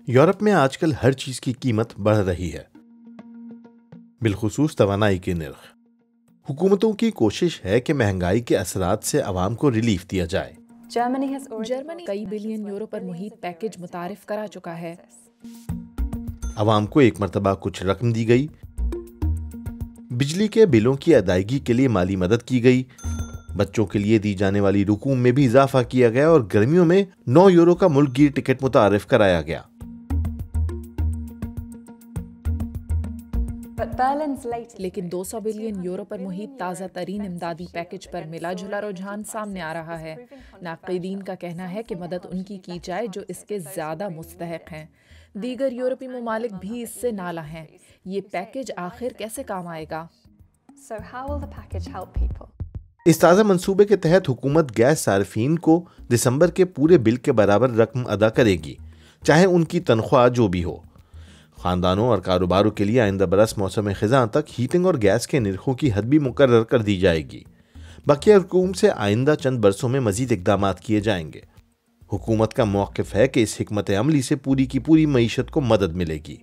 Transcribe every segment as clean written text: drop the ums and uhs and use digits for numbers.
Europe में आजकल हर चीज की कीमत बढ़ रही है, बिलखुसूस तवानाई के नर्ख। हुकूमतों की कोशिश है कि महंगाई के असरात से अवाम को रिलीफ दिया जाए। जर्मनी कई बिलियन यूरो पर मुहित पैकेज मुतारिफ करा चुका है। अवाम को एक मरतबा कुछ रकम दी गई, बिजली के बिलों की अदायगी के लिए माली मदद की गई, बच्चों के लिए दी जाने वाली रकूम में भी इजाफा किया गया और गर्मियों में 9 यूरो का मुल्क गिर टिकट मुतारिफ कराया गया। लेकिन 200 बिलियन यूरो पर मुहित ताज़ा तरीन इमदादी पैकेज पर मिला जुला रुझान सामने आ रहा है। नाक़ीदीन का कहना है कि मदद उनकी की जाए जो इसके ज़्यादा मुस्तहक़ हैं। दीगर यूरोपीय ममालिक भी इससे नाला हैं। ये पैकेज आखिर कैसे काम आएगा? इस ताज़ा मंसूबे के तहत हुकूमत गैस सार्फिन को दिसंबर के पूरे बिल के बराबर रकम अदा करेगी, चाहे उनकी तनख्वाह जो भी हो। खानदानों और कारोबारों के लिए आइंदा बरस मौसम खिज़ां तक हीटिंग और गैस के निर्खों की हद भी मुकर्रर कर दी जाएगी। बकिया रकूम से आइंदा चंद बरसों में मजीद इकदाम किए जाएंगे। हुकूमत का मौक़िफ़ है कि इस हिकमत अमली से पूरी की पूरी मईशत को मदद मिलेगी।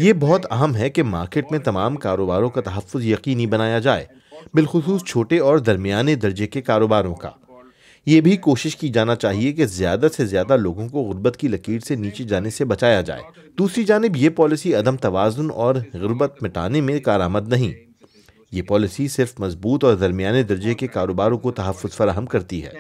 ये बहुत अहम है कि मार्केट में तमाम कारोबारों का तहफ़्फ़ुज़ यकीनी बनाया जाए, बिलखुसूस छोटे और दरमियाने दर्जे के कारोबारों का। ये भी कोशिश की जाना चाहिए कि ज़्यादा से ज़्यादा लोगों को गुर्बत की लकीर से नीचे जाने से बचाया जाए। दूसरी जानिब ये पॉलिसी अदम तवाज़ुन और गुर्बत मिटाने में कारआमद नहीं। ये पॉलिसी सिर्फ मजबूत और दरमियाने दर्जे के कारोबारों को तहफ़्फ़ुज़ फराहम करती है।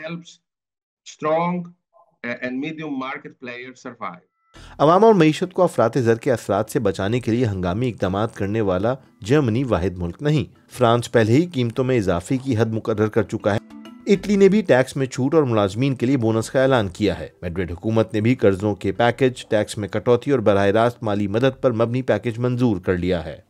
अवाम और मईशत को अफरात ज़र के असरात से बचाने के लिए हंगामी इक़दाम करने वाला जर्मनी वाहिद मुल्क नहीं। फ्रांस पहले ही कीमतों में इजाफे की हद मुकर्रर कर चुका है। इटली ने भी टैक्स में छूट और मुलाजमीन के लिए बोनस का ऐलान किया है। मैड्रिड हुकूमत ने भी कर्जों के पैकेज, टैक्स में कटौती और बराह रास्त माली मदद पर मबनी पैकेज मंजूर कर लिया है।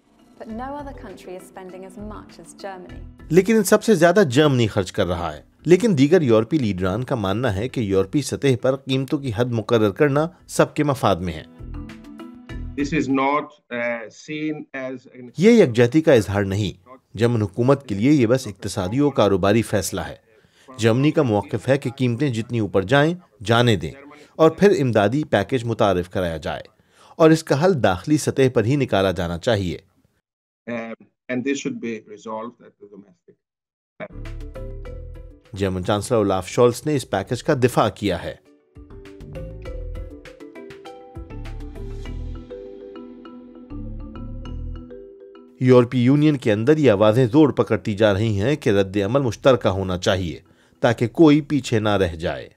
लेकिन इन सबसे ज्यादा जर्मनी खर्च कर रहा है। लेकिन दीगर यूरोपीय लीडरान का मानना है कि यूरोपीय सतह पर कीमतों की हद मुकर्रर करना सबके मफाद में है। ये यकजहती का इजहार नहीं, जर्मन हुकूमत के लिए ये बस इक्तिसादी और कारोबारी फैसला है। जर्मनी का मौक़िफ़ है कि कीमतें जितनी ऊपर जाएं जाने दें और फिर इमदादी पैकेज मुतारिफ कराया जाए और इसका हल दाखिली सतह पर ही निकाला जाना चाहिए। जर्मन चांसलर ओलाफ शोल्स ने इस पैकेज का दिफा किया है। यूरोपीय यूनियन के अंदर ये आवाजें जोर पकड़ती जा रही हैं कि रद्द अमल मुश्तरका होना चाहिए ताकि कोई पीछे ना रह जाए।